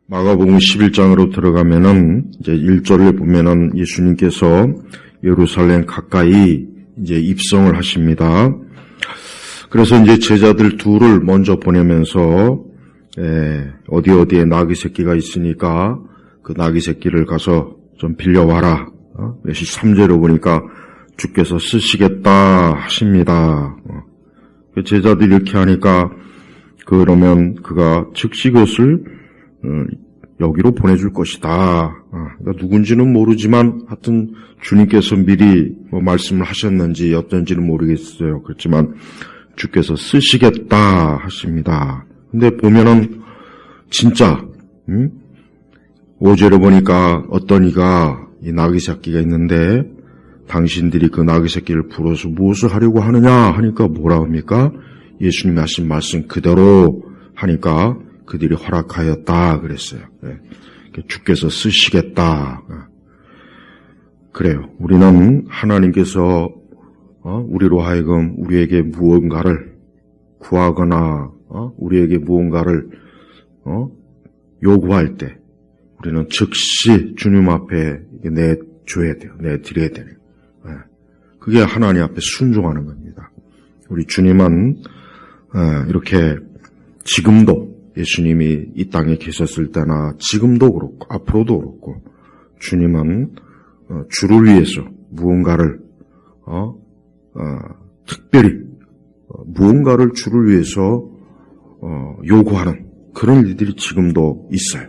마가복음 11장으로 들어가면은 이제 1절을 보면은 예수님께서 예루살렘 가까이 이제 입성을 하십니다. 그래서 이제 제자들 둘을 먼저 보내면서 어디에 나귀 새끼가 있으니까 그 나귀 새끼를 가서 좀 빌려와라. 3절로 보니까 주께서 쓰시겠다 하십니다. 제자들이 이렇게 하니까 그러면 그가 즉시 그것을 여기로 보내줄 것이다. 그러니까 누군지는 모르지만 하여튼 주님께서 미리 말씀을 하셨는지 어떤지는 모르겠어요. 그렇지만 주께서 쓰시겠다 하십니다. 근데 보면은 진짜 5절에 보니까 어떤 이가 이 나귀 새끼가 있는데 당신들이 그 나귀 새끼를 불어서 무엇을 하려고 하느냐 하니까 뭐라 합니까? 예수님이 하신 말씀 그대로 하니까 그들이 허락하였다 그랬어요. 주께서 쓰시겠다. 그래요. 우리는 하나님께서 우리로 하여금 우리에게 무언가를 구하거나 우리에게 무언가를 요구할 때 우리는 즉시 주님 앞에 내줘야 돼요. 내드려야 돼요. 그게 하나님 앞에 순종하는 겁니다. 우리 주님은 이렇게 지금도 예수님이 이 땅에 계셨을 때나 지금도 그렇고 앞으로도 그렇고 주님은 주를 위해서 무언가를 특별히 무언가를 주를 위해서 요구하는 그런 일들이 지금도 있어요.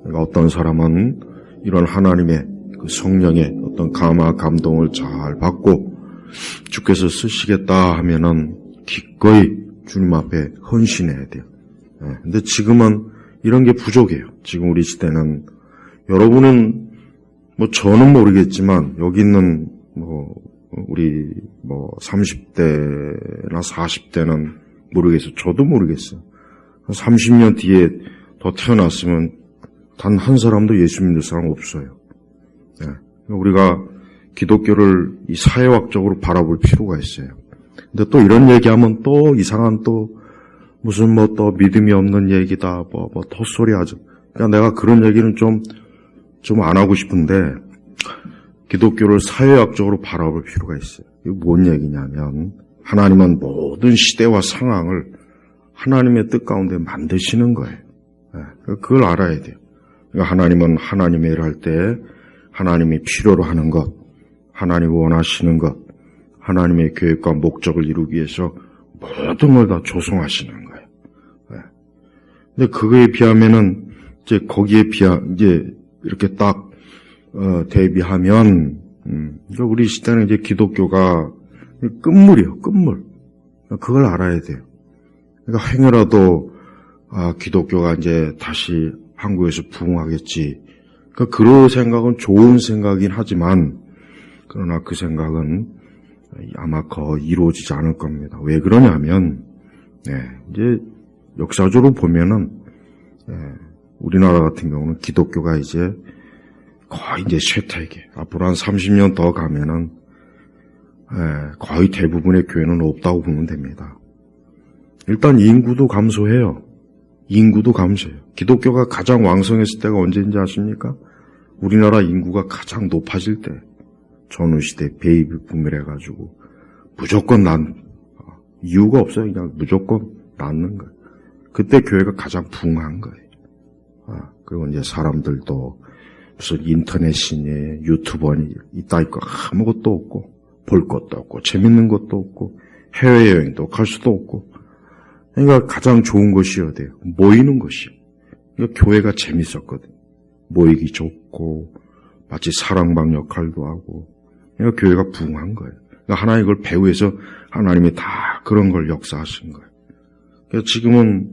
그러니까 어떤 사람은 이런 하나님의 그 성령의 어떤 감화 감동을 잘 받고 주께서 쓰시겠다 하면은 기꺼이 주님 앞에 헌신해야 돼요. 근데 지금은 이런 게 부족해요. 지금 우리 시대는 여러분은 저는 모르겠지만 여기 있는 우리 30대나 40대는 모르겠어요. 저도 모르겠어요. 30년 뒤에 더 태어났으면 단 한 사람도 예수 믿는 사람 없어요. 우리가 기독교를 이 사회학적으로 바라볼 필요가 있어요. 근데 또 이런 얘기하면 또 이상한 또 무슨 또 믿음이 없는 얘기다 헛소리 하죠. 그러니까 내가 그런 얘기는 좀 안 하고 싶은데 기독교를 사회학적으로 바라볼 필요가 있어요. 이게 뭔 얘기냐면 하나님은 모든 시대와 상황을 하나님의 뜻 가운데 만드시는 거예요. 그걸 알아야 돼요. 그러니까 하나님은 하나님의 일을 할 때 하나님이 필요로 하는 것, 하나님이 원하시는 것, 하나님의 계획과 목적을 이루기 위해서 모든 걸 다 조성하시는 거예요. 근데 그거에 비하면은 이제 거기에 이제 이렇게 딱 대비하면 그러니까 우리 시대는 이제 기독교가 끝물이에요. 끝물. 그걸 알아야 돼요. 그러니까 행여라도 기독교가 이제 다시 한국에서 부흥하겠지. 그러니까 그런 생각은 좋은 생각이긴 하지만 그러나 그 생각은 아마 거의 이루어지지 않을 겁니다. 왜 그러냐면 이제 역사적으로 보면은 우리나라 같은 경우는 기독교가 이제 거의 이제 쇠퇴계. 앞으로 한 30년 더 가면은 거의 대부분의 교회는 없다고 보면 됩니다. 일단 인구도 감소해요. 인구도 감소해요. 기독교가 가장 왕성했을 때가 언제인지 아십니까? 우리나라 인구가 가장 높아질 때. 전후시대 베이비 붐이라 해가지고 무조건 이유가 없어요. 그냥 무조건 낳는 거예요. 그때 교회가 가장 부흥한 거예요. 그리고 이제 사람들도 무슨 인터넷이니 유튜버니 이따 있고 아무것도 없고 볼 것도 없고 재밌는 것도 없고 해외여행도 갈 수도 없고 그러니까 가장 좋은 것이어야 돼요. 모이는 것이요. 그러니까 교회가 재밌었거든요. 모이기 좋고 마치 사랑방 역할도 하고 그러니까 교회가 부흥한 거예요. 그러니까 하나님 이걸 배후에서 하나님이 다 그런 걸 역사하신 거예요. 그러니까 지금은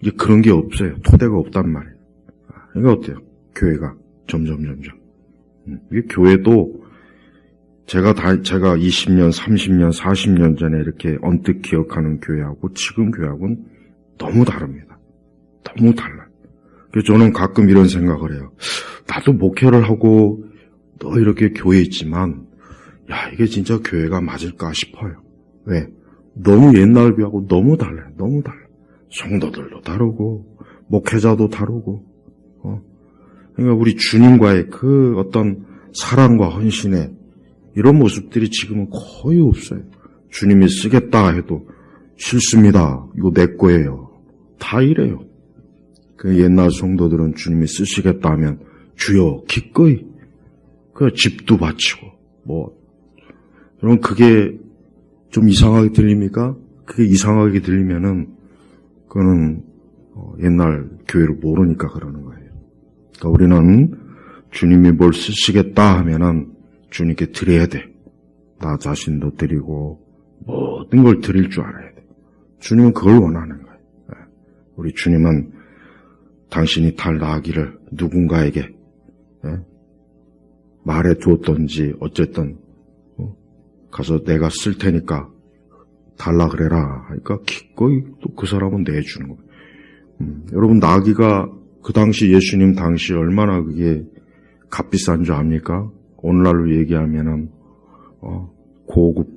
이제 그런 게 없어요. 토대가 없단 말이에요. 그러니까 어때요? 교회가 점점. 이게 교회도 제가 20년, 30년, 40년 전에 이렇게 언뜻 기억하는 교회하고 지금 교회하고는 너무 다릅니다. 너무 달라요. 그래서 저는 가끔 이런 생각을 해요. 나도 목회를 하고 너 이렇게 교회에 있지만 이게 진짜 교회가 맞을까 싶어요. 왜? 너무 옛날 교회하고 너무 달라요. 너무 달라요. 성도들도 다르고 목회자도 다르고 그러니까 우리 주님과의 그 어떤 사랑과 헌신의 이런 모습들이 지금은 거의 없어요. 주님이 쓰겠다 해도 싫습니다. 이거 내 거예요. 다 이래요. 그 옛날 성도들은 주님이 쓰시겠다 하면 주여 기꺼이 그 집도 바치고 여러분 그게 좀 이상하게 들립니까? 그게 이상하게 들리면은 그거는 옛날 교회를 모르니까 그러는 거예요. 그러니까 우리는 주님이 뭘 쓰시겠다 하면은 주님께 드려야 돼. 나 자신도 드리고 모든 걸 드릴 줄 알아야 돼. 주님은 그걸 원하는 거예요. 우리 주님은 당신이 탈 나귀를 누군가에게 말해 두었던지 어쨌든 가서 내가 쓸 테니까 달라 그래라 하니까 기꺼이 또 그 사람은 내주는 거예요. 여러분 나귀가 그 당시 예수님 당시 얼마나 그게 값비싼 줄 압니까? 오늘날로 얘기하면은 고급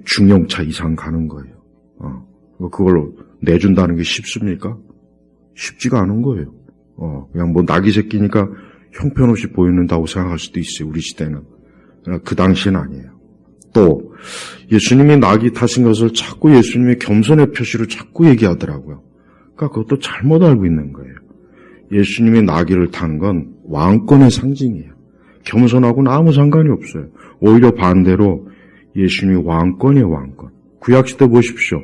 중형차 이상 가는 거예요. 그걸로 내준다는 게 쉽습니까? 쉽지가 않은 거예요. 그냥 뭐 나귀 새끼니까 형편없이 보이는다고 생각할 수도 있어요. 우리 시대는. 그러나 그 당시는 아니에요. 또 예수님이 나귀 타신 것을 자꾸 예수님의 겸손의 표시로 자꾸 얘기하더라고요. 그러니까 그것도 잘못 알고 있는 거예요. 예수님이 나귀를 탄 건 왕권의 상징이에요. 겸손하고는 아무 상관이 없어요. 오히려 반대로 예수님이 왕권이에요. 왕권. 구약시대 보십시오.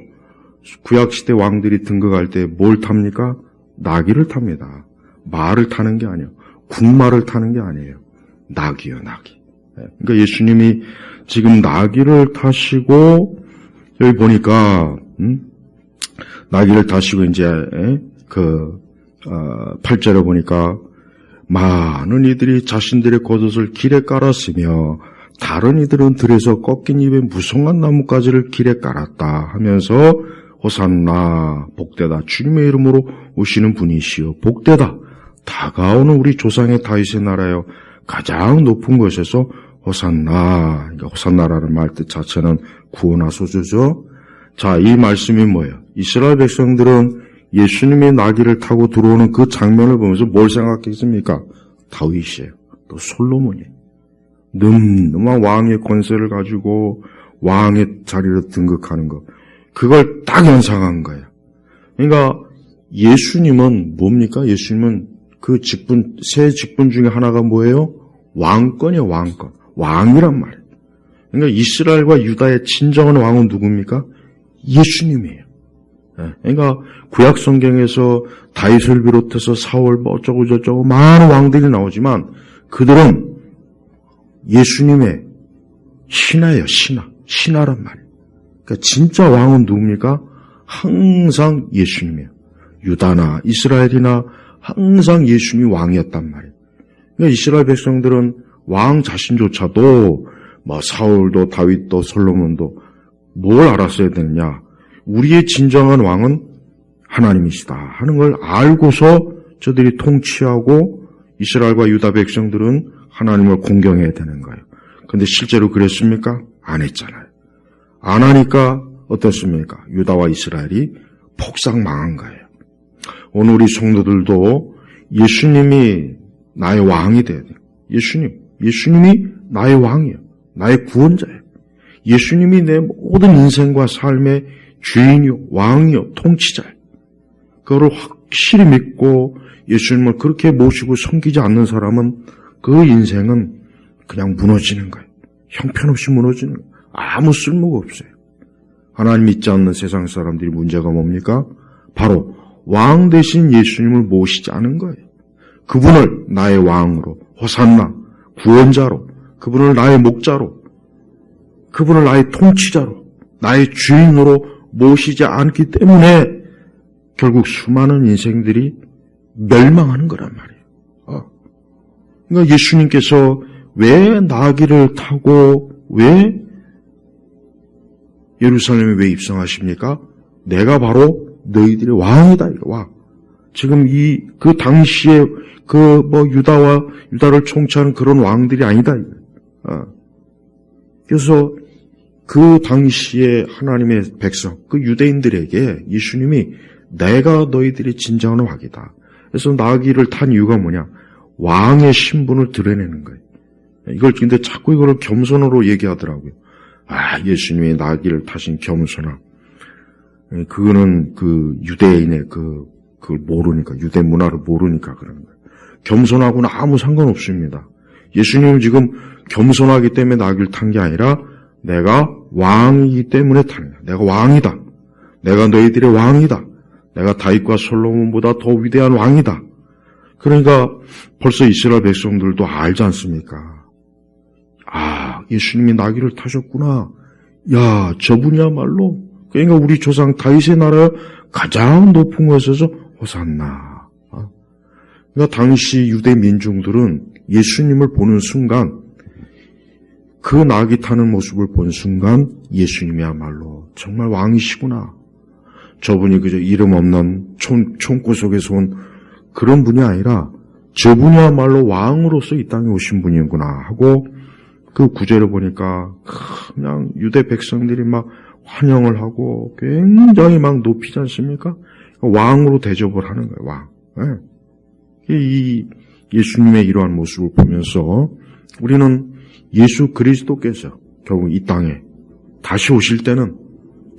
구약시대 왕들이 등극할 때 뭘 탑니까? 나귀를 탑니다. 말을 타는 게 아니에요. 군말을 타는 게 아니에요. 나귀요, 나귀. 그러니까 예수님이 지금 나귀를 타시고 여기 보니까 나귀를 타시고 이제 8절에 보니까 많은 이들이 자신들의 겉옷을 길에 깔았으며 다른 이들은 들에서 꺾인 잎에 무성한 나뭇가지를 길에 깔았다 하면서 호산나 복되다 주님의 이름으로 오시는 분이시여 복되다 다가오는 우리 조상의 다윗의 나라여 가장 높은 곳에서 호산나. 그러니까 호산나라는 말 뜻 자체는 구원하소서죠. 자, 이 말씀이 뭐예요? 이스라엘 백성들은 예수님의 나귀를 타고 들어오는 그 장면을 보면서 뭘 생각했습니까? 다윗이에요. 또 솔로몬이에요. 늠름한 왕의 권세를 가지고 왕의 자리로 등극하는 것. 그걸 딱 연상한 거예요. 그러니까 예수님은 뭡니까? 예수님은 그 직분, 세 직분 중에 하나가 뭐예요? 왕권이에요, 왕권. 왕이란 말이에요. 그러니까 이스라엘과 유다의 진정한 왕은 누굽니까? 예수님이에요. 그러니까 구약 성경에서 다윗을 비롯해서 사울 뭐 어쩌고 저쩌고 많은 왕들이 나오지만 그들은 예수님의 신하예요, 신하란 말이에요. 그러니까 진짜 왕은 누굽니까? 항상 예수님이에요. 유다나 이스라엘이나 항상 예수님이 왕이었단 말이에요. 그러니까 이스라엘 백성들은 왕 자신조차도 뭐 사울도 다윗도 솔로몬도 뭘 알았어야 되느냐? 우리의 진정한 왕은 하나님이시다 하는 걸 알고서 저들이 통치하고 이스라엘과 유다 백성들은 하나님을 공경해야 되는 거예요. 그런데 실제로 그랬습니까? 안 했잖아요. 안 하니까 어떻습니까? 유다와 이스라엘이 폭삭 망한 거예요. 오늘 우리 성도들도 예수님이 나의 왕이 돼야 돼요. 예수님이 나의 왕이에요. 나의 구원자예요. 예수님이 내 모든 인생과 삶의 주인이요, 왕이요, 통치자예요. 그거를 확실히 믿고 예수님을 그렇게 모시고 섬기지 않는 사람은 그 인생은 그냥 무너지는 거예요. 형편없이 무너지는 거예요. 아무 쓸모가 없어요. 하나님 믿지 않는 세상 사람들이 문제가 뭡니까? 바로 왕 대신 예수님을 모시지 않은 거예요. 그분을 나의 왕으로, 호산나, 구원자로, 그분을 나의 목자로, 그분을 나의 통치자로, 나의 주인으로 모시지 않기 때문에 결국 수많은 인생들이 멸망하는 거란 말이에요. 그러니까 예수님께서 왜 나귀를 타고 왜 예루살렘에 왜 입성하십니까? 내가 바로 너희들의 왕이다. 와. 지금 그 당시에 유다를 총치하는 그런 왕들이 아니다. 그래서 그 당시에 하나님의 백성, 그 유대인들에게 예수님이 내가 너희들의 진정한 왕이다. 그래서 나귀를 탄 이유가 뭐냐? 왕의 신분을 드러내는 거예요. 이걸 근데 자꾸 이거를 겸손으로 얘기하더라고요. 예수님이 나귀를 타신 겸손함. 그거는 그 유대인의 그걸 모르니까, 유대 문화를 모르니까 그런 거예요. 겸손하고는 아무 상관없습니다. 예수님은 지금 겸손하기 때문에 나귀를 탄 게 아니라 내가 왕이기 때문에 타는 거야. 내가 왕이다. 내가 너희들의 왕이다. 내가 다윗과 솔로몬보다 더 위대한 왕이다. 그러니까 벌써 이스라엘 백성들도 알지 않습니까? 예수님이 나귀를 타셨구나. 야, 저분이야말로 그러니까 우리 조상 다윗의 나라에 가장 높은 곳에서 호산나. 그러니까 당시 유대 민중들은 예수님을 보는 순간, 그 나귀 타는 모습을 본 순간 예수님이야말로 정말 왕이시구나. 저분이 그저 이름 없는 총구 속에서 온 그런 분이 아니라 저분이야말로 왕으로서 이 땅에 오신 분이구나 하고, 그 구절을 보니까 그냥 유대 백성들이 막 환영을 하고 굉장히 막 높이지 않습니까? 왕으로 대접을 하는 거예요. 왕. 이 예수님의 이러한 모습을 보면서 우리는 예수 그리스도께서 결국 이 땅에 다시 오실 때는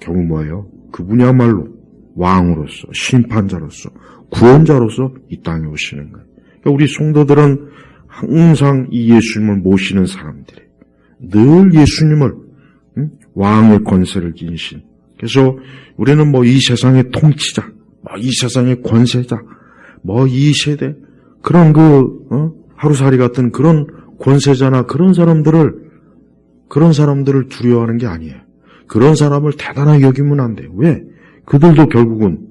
결국 뭐예요? 그분이야말로 왕으로서, 심판자로서, 구원자로서 이 땅에 오시는 거예요. 그러니까 우리 성도들은 항상 이 예수님을 모시는 사람들이에요. 늘 예수님을 왕의 권세를 지닌 신. 그래서 우리는 뭐 이 세상의 통치자, 뭐 이 세상의 권세자, 뭐 이 세대 그런 하루살이 같은 그런 권세자나 그런 사람들을 두려워하는 게 아니에요. 그런 사람을 대단하게 여기면 안 돼요. 왜? 그들도 결국은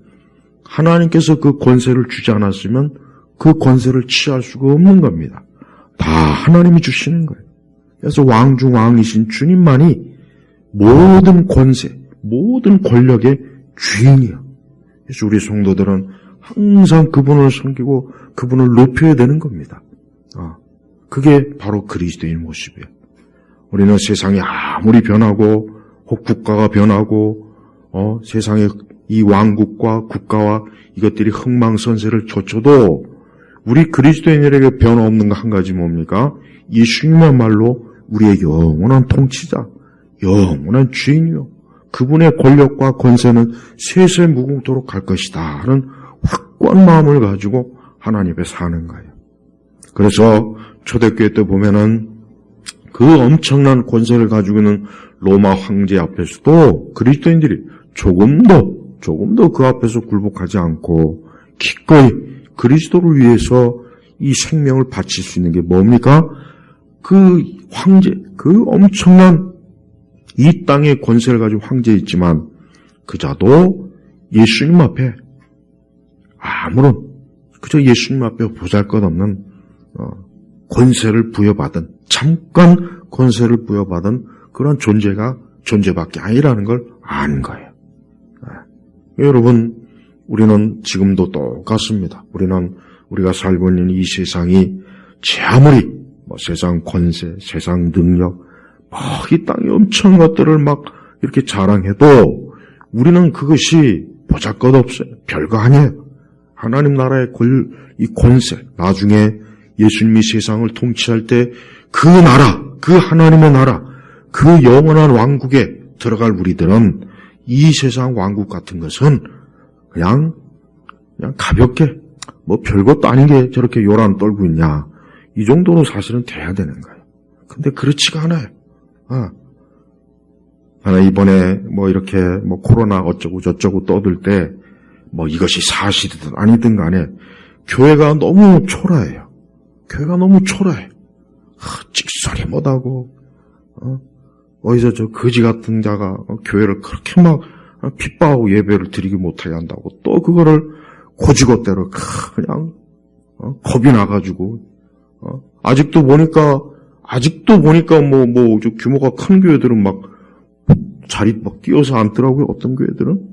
하나님께서 그 권세를 주지 않았으면 그 권세를 취할 수가 없는 겁니다. 다 하나님이 주시는 거예요. 그래서 왕 중 왕이신 주님만이 모든 권세, 모든 권력의 주인이에요. 그래서 우리 성도들은 항상 그분을 섬기고 그분을 높여야 되는 겁니다. 그게 바로 그리스도인 모습이에요. 우리는 세상이 아무리 변하고 국가가 변하고 세상의 이 왕국과 국가와 이것들이 흥망선쇠를 좇아도 우리 그리스도인들에게 변화없는 거 한 가지 뭡니까? 예수님이야말로 우리의 영원한 통치자, 영원한 주인이요. 그분의 권력과 권세는 세세 무궁토록 갈 것이다 하는 확고한 마음을 가지고 하나님 앞에 사는 거예요. 그래서 초대교회 때 보면은 그 엄청난 권세를 가지고 있는 로마 황제 앞에서도 그리스도인들이 조금도 그 앞에서 굴복하지 않고 기꺼이 그리스도를 위해서 이 생명을 바칠 수 있는 게 뭡니까? 그 황제, 그 엄청난 이 땅의 권세를 가지고 황제였지만 그자도 예수님 앞에 아무런 그저 예수님 앞에 보잘것없는 권세를 부여받은, 잠깐 권세를 부여받은 그런 존재밖에 아니라는 걸 아는 거예요. 여러분, 우리는 지금도 똑같습니다. 우리가 살고 있는 이 세상이 제 아무리 세상 권세, 세상 능력, 이 땅의 엄청난 것들을 막 이렇게 자랑해도 우리는 그것이 보잘것없어요. 별거 아니에요. 하나님 나라의 이 권세, 나중에 예수님이 세상을 통치할 때 그 나라, 그 하나님의 나라, 그 영원한 왕국에 들어갈 우리들은 이 세상 왕국 같은 것은 그냥 가볍게 별것도 아닌 게 저렇게 요란 떨고 있냐, 이 정도로 사실은 돼야 되는 거예요. 근데 그렇지가 않아요. 이번에 이렇게 코로나 어쩌고 저쩌고 떠들 때 이것이 사실이든 아니든 간에 교회가 너무 초라해요. 교회가 너무 초라해. 찍소리 못하고 어디서 저 거지 같은 자가 교회를 그렇게 막 핍박하고 예배를 드리기 못하게 한다고 또 그거를 고지것대로 그냥 겁이 나가지고 아직도 보니까 저 규모가 큰 교회들은 막 자리 끼어서 앉더라고요. 어떤 교회들은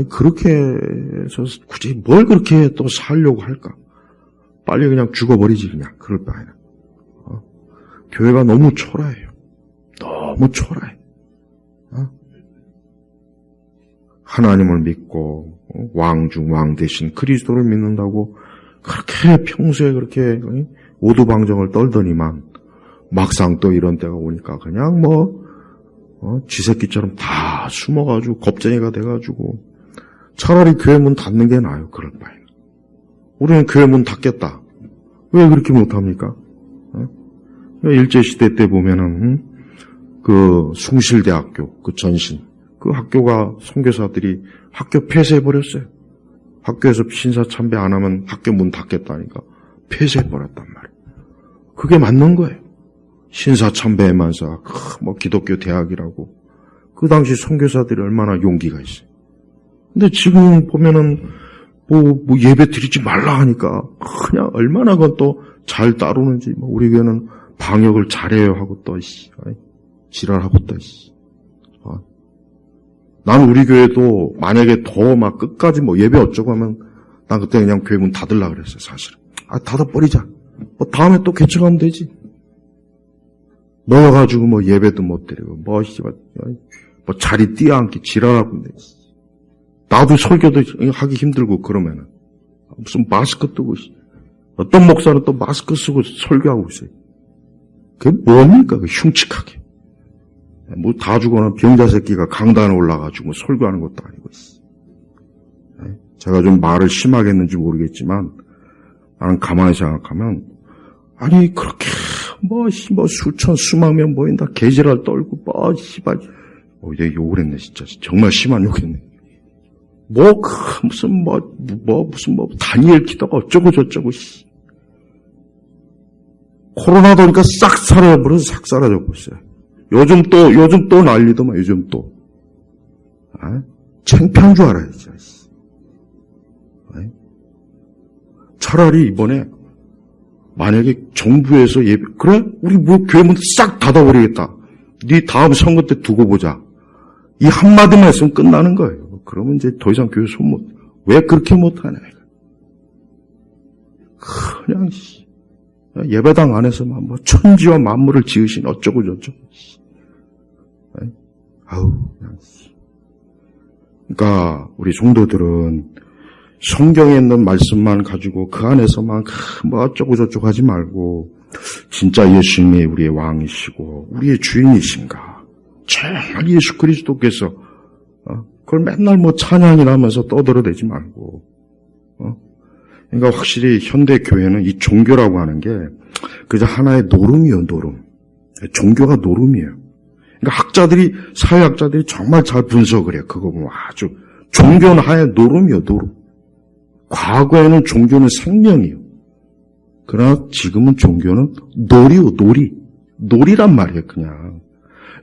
그렇게 해서 굳이 뭘 그렇게 또 살려고 할까? 빨리 그냥 죽어버리지 그냥. 그럴 바에는 교회가 너무 초라해요. 너무 초라해. 하나님을 믿고 왕 중 왕 대신 그리스도를 믿는다고 그렇게 평소에 그렇게 오두방정을 떨더니만 막상 또 이런 때가 오니까 그냥 쥐새끼처럼 다 숨어가지고 겁쟁이가 돼가지고 차라리 교회 문 닫는 게 나아요. 그럴 바에는. 우리는 교회 문 닫겠다. 왜 그렇게 못합니까? 일제시대 때 보면은 그 숭실대학교 그 전신 그 학교가 선교사들이 학교 폐쇄해버렸어요. 학교에서 신사참배 안 하면 학교 문 닫겠다니까 폐쇄해버렸단 말이에요. 그게 맞는 거예요. 신사참배하면서 기독교 대학이라고 그 당시 선교사들이 얼마나 용기가 있어요. 근데 지금 보면은 예배 드리지 말라 하니까 그냥 얼마나 그건 또 잘 따르는지 우리 교회는 방역을 잘해요 하고 또 지랄하고 또 난 우리 교회도 만약에 더 끝까지 예배 어쩌고 하면 난 그때 그냥 교회 문 닫으려고 그랬어요. 사실은 닫아버리자. 다음에 또 개척하면 되지. 넣어가지고 예배도 못 드리고 자리 뛰어앉기 지랄하고 나도 설교도 하기 힘들고 그러면은 무슨 마스크 뜨고 어떤 목사는 또 마스크 쓰고 설교하고 있어요. 그게 뭡니까? 흉측하게. 다 죽어난 병자 새끼가 강단에 올라가지고 설교하는 것도 아니고. 제가 좀 말을 심하게 했는지 모르겠지만 나는 가만히 생각하면 아니 그렇게 수천 수만 명 모인다 개지랄 떨고 내가 욕을 했네 진짜 정말 심한 욕했네. 무슨 다니엘 기도가 어쩌고 저쩌고 코로나도 오니까 싹 사라져버려서 싹 사라져버렸어요. 요즘 또 난리더만 요즘 또 창피한 줄 알아야지. 차라리 이번에 만약에 정부에서 그래? 우리 교회 문 싹 닫아버리겠다. 네 다음 선거 때 두고 보자. 이 한마디만 했으면 끝나는 거예요. 그러면 이제 더 이상 교회 왜 그렇게 못하냐. 그냥 예배당 안에서만 천지와 만물을 지으신 어쩌고 저쩌고. 그러니까 우리 성도들은 성경에 있는 말씀만 가지고 그 안에서만 어쩌고 저쩌고 하지 말고 진짜 예수님이 우리의 왕이시고 우리의 주인이신가 정말 예수 그리스도께서 그걸 맨날 찬양이라 하면서 떠들어대지 말고 그러니까 확실히 현대 교회는 이 종교라고 하는 게 그저 하나의 노름이에요. 노름. 종교가 노름이에요. 그러니까 사회학자들이 정말 잘 분석을 해요. 그거 보면 아주 종교는 하나의 노름이에요. 노름. 과거에는 종교는 생명이에요. 그러나 지금은 종교는 놀이요. 놀이란 말이에요. 그냥.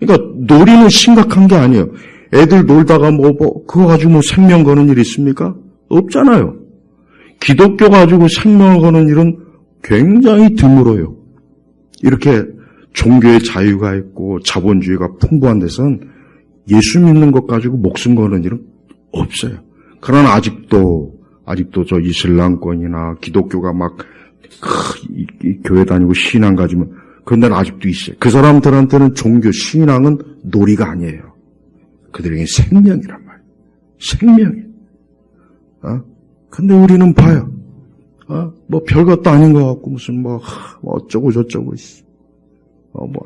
그러니까 놀이는 심각한 게 아니에요. 애들 놀다가 그거 가지고 생명 거는 일 있습니까? 없잖아요. 기독교 가지고 생명을 거는 일은 굉장히 드물어요. 이렇게 종교의 자유가 있고 자본주의가 풍부한 데서는 예수 믿는 것 가지고 목숨 거는 일은 없어요. 그러나 아직도 저 이슬람권이나 기독교가 교회 다니고 신앙 가지면 그런 데는 아직도 있어요. 그 사람들한테는 종교, 신앙은 놀이가 아니에요. 그들에게 생명이란 말이에요. 생명이에요. 근데 우리는 봐요. 별것도 아닌 것 같고 무슨 어쩌고 저쩌고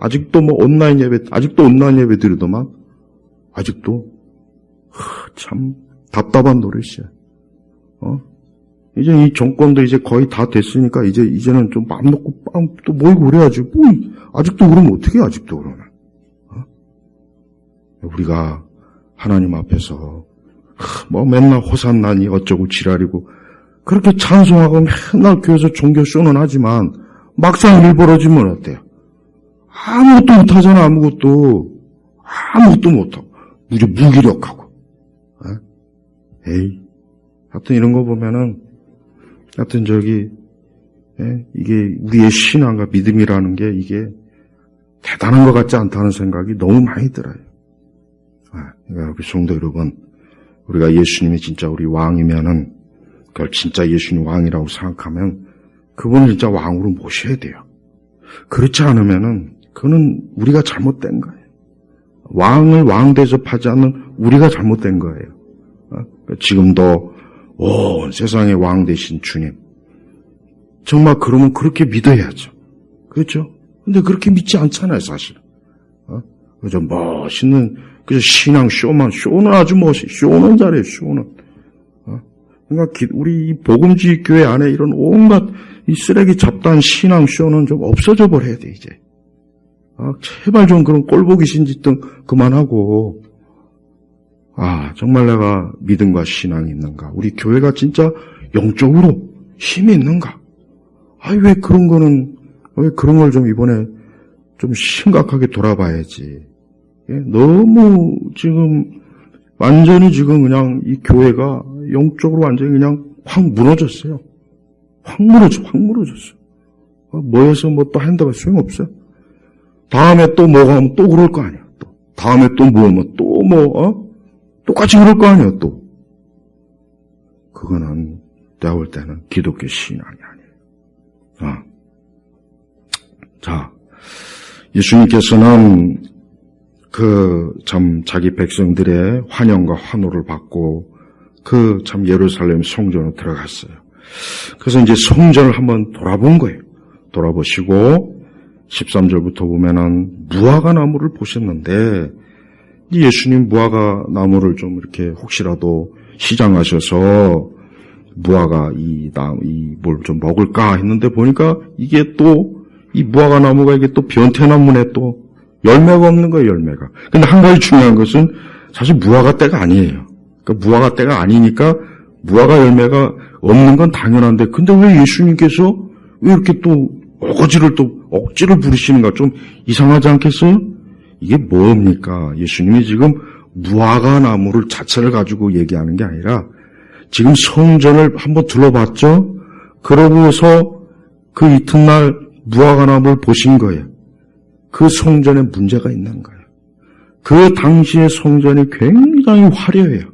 아직도 온라인 예배 드리더만 아직도 참 답답한 노릇이야. 이제 이 정권도 이제 거의 다 됐으니까 이제는 좀 마음 놓고 또 몰고 그래야지. 아직도 그러면 어떻게 아직도 그러나. 우리가 하나님 앞에서 맨날 호산나니 어쩌고 지랄이고 그렇게 찬송하고 맨날 교회에서 종교 쇼는 하지만 막상 일 벌어지면 어때요? 아무것도 못하잖아. 아무것도 못하고 무기력하고. 하여튼 이런 거 보면은 하여튼 이게 우리의 신앙과 믿음이라는 게 이게 대단한 것 같지 않다는 생각이 너무 많이 들어요. 그러니까 우리 성도 여러분, 우리가 예수님이 진짜 우리 왕이면은 그걸 진짜 예수님 왕이라고 생각하면 그분을 진짜 왕으로 모셔야 돼요. 그렇지 않으면은 그거는 우리가 잘못된 거예요. 왕을 왕 대접하지 않는 우리가 잘못된 거예요. 지금도 온 세상의 왕 되신 주님. 정말 그러면 그렇게 믿어야죠. 그렇죠? 근데 그렇게 믿지 않잖아요, 사실. 그저 멋있는, 그저 신앙 쇼는 아주 쇼는 잘해요, 쇼는. 그러니까 우리 이 복음지 교회 안에 이런 온갖 이 쓰레기 잡다한 신앙 쇼는 좀 없어져 버려야 돼, 이제. 제발 좀 그런 꼴보기 신짓 등 그만하고, 정말 내가 믿음과 신앙이 있는가? 우리 교회가 진짜 영적으로 힘이 있는가? 왜 그런 걸 좀 이번에 좀 심각하게 돌아봐야지. 너무 지금, 완전히 지금 그냥 이 교회가 영적으로 완전히 그냥 확 무너졌어요. 확 무너졌어요. 뭐해서 또 한다고 소용없어요. 다음에 또 뭐가 하면 또 그럴 거 아니야, 또. 다음에 또 뭐 하면 똑같이 그럴 거 아니야, 또. 그거는 내가 볼 때는 기독교 신앙이 아니에요. 자, 예수님께서는 참 자기 백성들의 환영과 환호를 받고 참 예루살렘 성전으로 들어갔어요. 그래서 이제 성전을 한번 돌아본 거예요. 돌아보시고 13절부터 보면은 무화과 나무를 보셨는데 예수님 무화과 나무를 좀 이렇게 혹시라도 시장 가셔서 무화과 뭘 좀 먹을까 했는데 보니까 이게 또 이 무화과 나무가 이게 또 변태나무네 또 열매가 없는 거예요, 열매가. 근데 한 가지 중요한 것은 사실 무화과 때가 아니에요. 그러니까 무화과 때가 아니니까 무화과 열매가 없는 건 당연한데 근데 왜 예수님께서 왜 이렇게 또 억지를 부리시는가 좀 이상하지 않겠어요? 이게 뭡니까? 예수님이 지금 무화과 나무를 자체를 가지고 얘기하는 게 아니라 지금 성전을 한번 둘러봤죠? 그러고서 그 이튿날 무화과 나무를 보신 거예요. 그 성전에 문제가 있는 거예요. 그 당시의 성전이 굉장히 화려해요.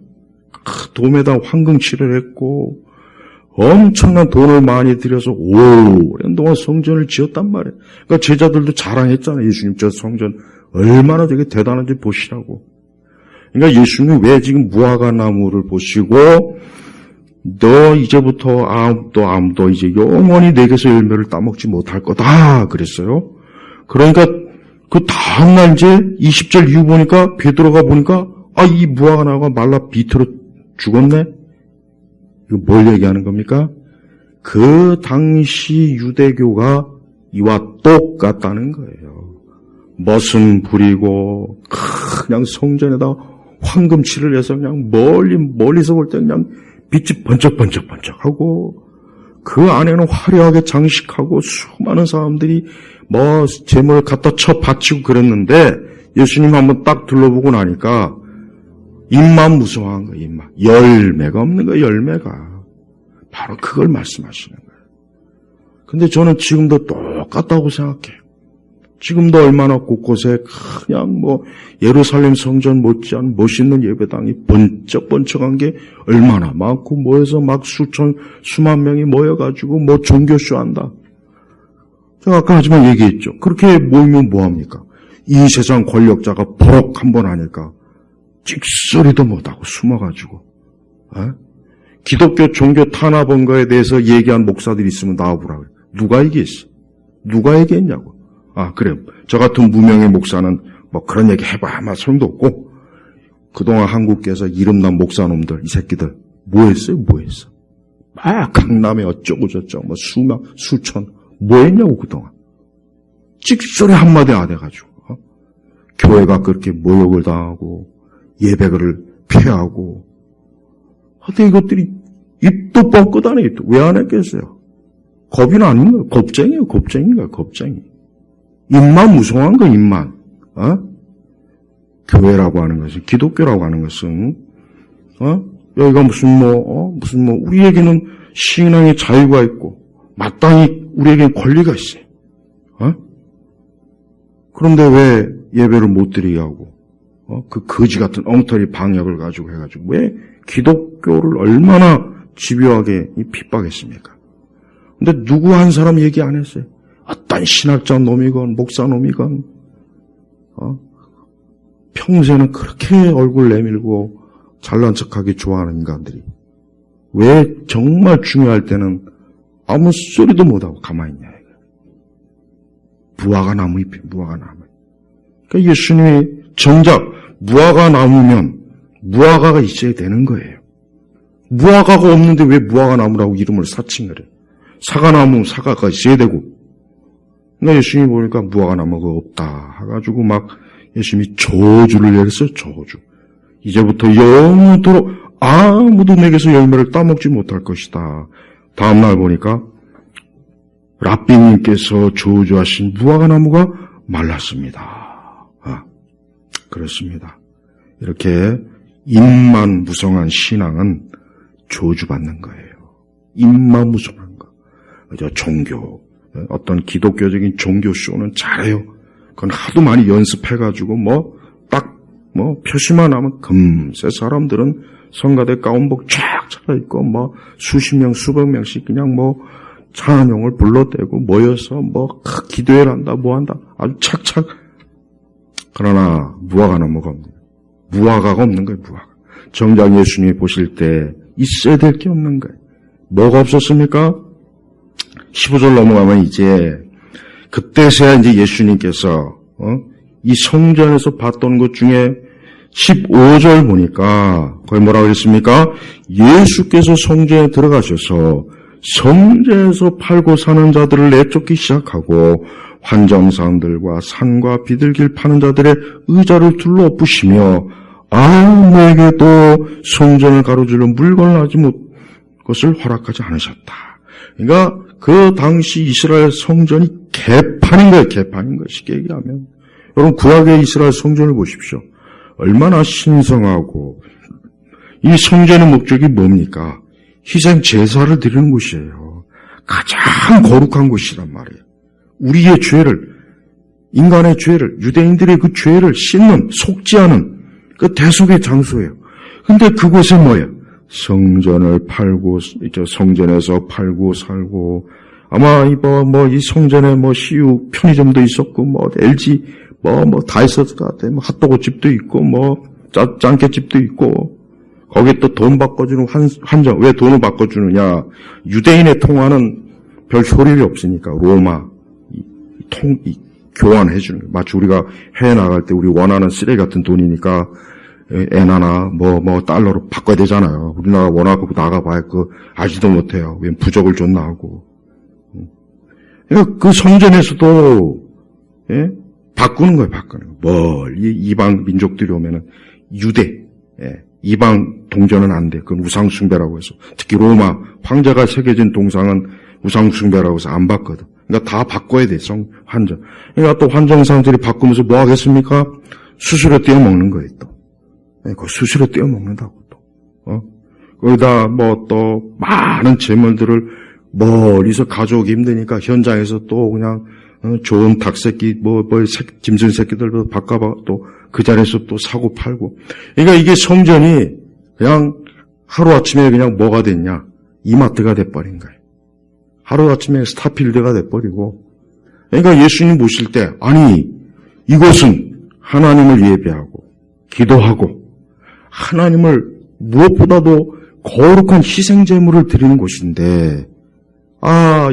도매다 황금칠을 했고 엄청난 돈을 많이 들여서 오랜 동안 성전을 지었단 말이에요. 그러니까 제자들도 자랑했잖아요. 예수님 저 성전 얼마나 되게 대단한지 보시라고. 그러니까 예수님이 왜 지금 무화과 나무를 보시고 너 이제부터 아무도 이제 영원히 내게서 열매를 따먹지 못할 거다 그랬어요. 그러니까 그 다음날 이제 20절 이후 보니까 베드로가 보니까 이 무화과 나무가 말라 비틀어 죽었네. 이거 뭘 얘기하는 겁니까? 그 당시 유대교가 이와 똑같다는 거예요. 멋은 부리고 그냥 성전에다 황금칠을 해서 그냥 멀리서 볼 때 그냥 빛이 번쩍번쩍하고 그 안에는 화려하게 장식하고 수많은 사람들이 제물을 갖다 쳐 바치고 그랬는데 예수님 한번 딱 둘러보고 나니까 입만 무성한 거예요. 입만. 열매가 없는 거예요. 열매가. 바로 그걸 말씀하시는 거예요. 근데 저는 지금도 똑같다고 생각해요. 지금도 얼마나 곳곳에 그냥 예루살렘 성전 못지않은 멋있는 예배당이 번쩍번쩍한 게 얼마나 많고 모여서 막 수만 명이 모여가지고 종교쇼 한다. 제가 아까 하지만 얘기했죠. 그렇게 모이면 뭐합니까? 이 세상 권력자가 버럭 한번 하니까 찍소리도 못하고 숨어가지고 기독교 종교 탄압한 거에 대해서 얘기한 목사들이 있으면 나와보라고 그래요. 누가 얘기했어? 누가 얘기했냐고. 그래요. 저 같은 무명의 목사는 그런 얘기 해봐 아마 소용도 없고 그동안 한국에서 이름난 목사놈들 이 새끼들 뭐 했어요? 막 강남에 어쩌고 저쩌고 수천 뭐 했냐고 그동안. 찍소리 한마디 안 해가지고 교회가 그렇게 모욕을 당하고 예배를 폐하고 하여튼 이것들이 입도 뻥끗하네. 왜 안 했겠어요? 겁이 아닌 거예요. 겁쟁이에요. 겁쟁이. 입만 무성한 거, 입만. 교회라고 하는 것은, 기독교라고 하는 것은, 여기가 무슨 우리에게는 신앙의 자유가 있고, 마땅히 우리에게는 권리가 있어요. 그런데 왜 예배를 못 드리게 하고, 그 거지 같은 엉터리 방역을 가지고 해가지고, 왜 기독교를 얼마나 집요하게 핍박했습니까? 근데 누구 한 사람 얘기 안 했어요. 어떤 신학자 놈이건 목사 놈이건 평생은 그렇게 얼굴 내밀고 잘난 척하기 좋아하는 인간들이 왜 정말 중요할 때는 아무 소리도 못하고 가만히 있냐. 무화과 나무 잎이 무화과 나무. 그러니까 예수님이 정작 무화과 나무면 무화과가 있어야 되는 거예요. 무화과가 없는데 왜 무화과 나무라고 이름을 사칭을 해요. 사과나무 사과가 있어야 되고. 그러니까 예수님이 보니까 무화과 나무가 없다 해가지고 막 예수님이 저주를 내렸어요. 저주. 이제부터 영원토록 아무도 내게서 열매를 따먹지 못할 것이다. 다음날 보니까 랍비님께서 저주하신 무화과 나무가 말랐습니다. 그렇습니다. 이렇게 입만 무성한 신앙은 저주받는 거예요. 입만 무성한 거. 종교, 어떤 기독교적인 종교 쇼는 잘해요. 그건 하도 많이 연습해가지고 표시만 하면 금세 사람들은 성가대 가운복 쫙 차려입고 수십 명 수백 명씩 그냥 찬양을 불러대고 모여서 기도회를 한다 한다 아주 착착. 그러나 무화과 나무가 없는 거예요. 무화과가 없는 거예요. 무화과. 정작 예수님이 보실 때 있어야 될 게 없는 거예요. 뭐가 없었습니까? 15절 넘어가면 이제 그때서야 이제 예수님께서 이 성전에서 봤던 것 중에 15절 보니까 거기 뭐라고 했습니까? 예수께서 성전에 들어가셔서 성전에서 팔고 사는 자들을 내쫓기 시작하고 환정사람들과 산과 비둘기를 파는 자들의 의자를 둘러엎으시며 아무에게도 성전을 가로질러 물건을 하지 못 것을 허락하지 않으셨다. 그러니까 그 당시 이스라엘 성전이 개판인 거예요. 개판인 거예요. 쉽게 얘기하면. 여러분 구약의 이스라엘 성전을 보십시오. 얼마나 신성하고 이 성전의 목적이 뭡니까? 희생 제사를 드리는 곳이에요. 가장 거룩한 곳이란 말이에요. 우리의 죄를, 인간의 죄를, 유대인들의 그 죄를 씻는, 속죄하는 그 대속의 장소예요. 근데 그곳에 뭐예요? 성전을 팔고, 성전에서 팔고 살고, 아마 이 성전에 CU 편의점도 있었고, LG, 다 있었을 것 같아요. 핫도그 집도 있고, 짱깨집도 있고, 거기에 또 돈 바꿔주는 환정. 왜 돈을 바꿔주느냐? 유대인의 통화는 별 효력이 없으니까, 로마, 교환해주는 거예요. 마치 우리가 해외 나갈 때 우리 원하는 쓰레기 같은 돈이니까, 엔화나 달러로 바꿔야 되잖아요. 우리나라 원하고 나가봐야 알지도 못해요. 왜 부적을 존나 하고. 그러니까 그 성전에서도, 바꾸는 거예요, 바꾸는 거. 멀리 이방 민족들이 오면은 유대, 이방 동전은 안 돼. 그건 우상숭배라고 해서. 특히 로마, 황제가 새겨진 동상은 우상숭배라고 해서 안 받거든. 그러니까 다 바꿔야 돼, 환정. 그러니까 또 환정상들이 바꾸면서 뭐 하겠습니까? 수수료 떼어 먹는 거예요, 또. 그 수수료 떼어 먹는다고, 또. 거기다 또 많은 재물들을 멀리서 가져오기 힘드니까 현장에서 또 그냥 좋은 닭새끼, 짐승 새끼들도 바꿔봐, 또 그 자리에서 또 사고 팔고. 그러니까 이게 성전이 그냥 하루아침에 그냥 뭐가 됐냐? 이마트가 돼버린 거예요. 하루아침에 스타필드가 돼버리고. 그러니까 예수님 모실 때, 아니, 이곳은 하나님을 예배하고, 기도하고, 하나님을 무엇보다도 거룩한 희생제물을 드리는 곳인데,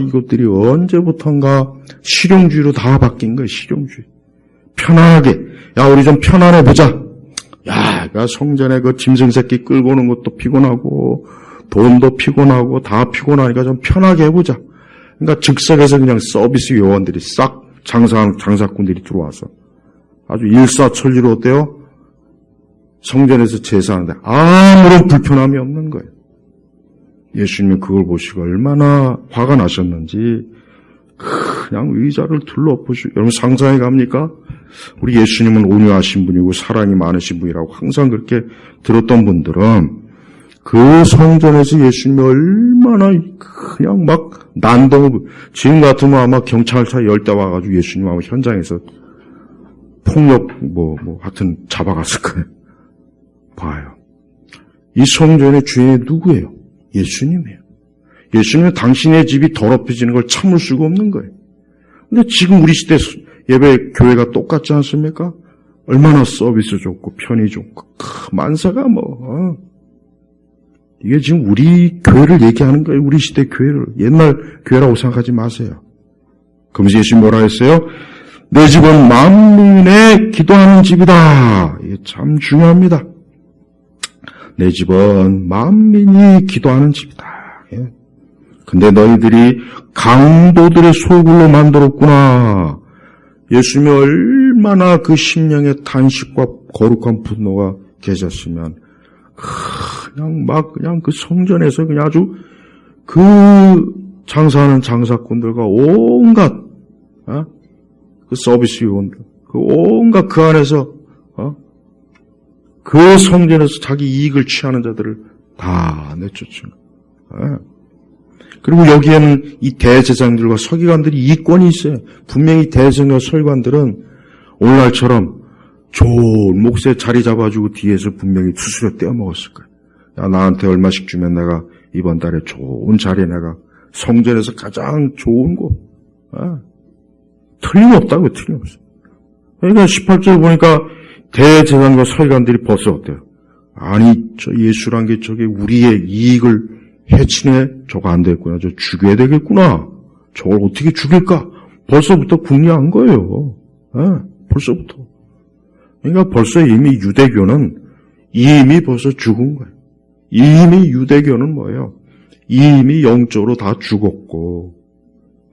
이것들이 언제부턴가 실용주의로 다 바뀐 거예요, 실용주의. 편하게. 우리 좀 편안해보자. 성전에 그 짐승 새끼 끌고 오는 것도 피곤하고, 돈도 피곤하고, 다 피곤하니까 좀 편하게 해보자. 그러니까 즉석에서 그냥 서비스 요원들이 싹 장사꾼들이 들어와서 아주 일사천리로 어때요? 성전에서 제사하는데 아무런 불편함이 없는 거예요. 예수님은 그걸 보시고 얼마나 화가 나셨는지 그냥 의자를 둘러엎으시고, 여러분 상상해 갑니까? 우리 예수님은 온유하신 분이고 사랑이 많으신 분이라고 항상 그렇게 들었던 분들은 그 성전에서 예수님이 얼마나 그냥 막 난동을, 지금 같으면 아마 경찰차 10대 와가지고 예수님 아마 현장에서 폭력 하여튼 잡아갔을 거예요. 봐요. 이 성전의 주인이 누구예요? 예수님이에요. 예수님은 당신의 집이 더럽혀지는 걸 참을 수가 없는 거예요. 근데 지금 우리 시대 예배 교회가 똑같지 않습니까? 얼마나 서비스 좋고 편의 좋고 만사가 이게 지금 우리 교회를 얘기하는 거예요. 우리 시대 교회를. 옛날 교회라고 생각하지 마세요. 그러면서 예수님이 뭐라 했어요? 내 집은 만민의 기도하는 집이다. 이게 참 중요합니다. 내 집은 만민이 기도하는 집이다. 근데 너희들이 강도들의 소굴로 만들었구나. 예수님이 얼마나 그 심령의 탄식과 거룩한 분노가 계셨으면 그냥 그 성전에서 그냥 아주 그 장사하는 장사꾼들과 온갖 그 서비스 요원들 그 온갖 그 안에서 그 성전에서 자기 이익을 취하는 자들을 다 내쫓은 거예요. 그리고 여기에는 이 대제사장들과 서기관들이 이권이 있어요. 분명히 대제사장과 서기관들은 오늘날처럼 좋은 몫에 자리 잡아주고 뒤에서 분명히 수수료 떼어먹었을 거예요. 야, 나한테 얼마씩 주면 내가 이번 달에 좋은 자리에 내가 성전에서 가장 좋은 곳. 틀림없다고요. 틀림없어요. 그러니까 18절 보니까 대제사장과 서기관들이 벌써 어때요? 아니 저 예수란 게 저게 우리의 이익을 해치네. 저거 안 되겠구나. 저 죽여야 되겠구나. 저걸 어떻게 죽일까? 벌써부터 궁리한 거예요. 벌써부터. 그러니까 벌써 이미 유대교는 이미 벌써 죽은 거예요. 이미 유대교는 뭐예요? 이미 영적으로 다 죽었고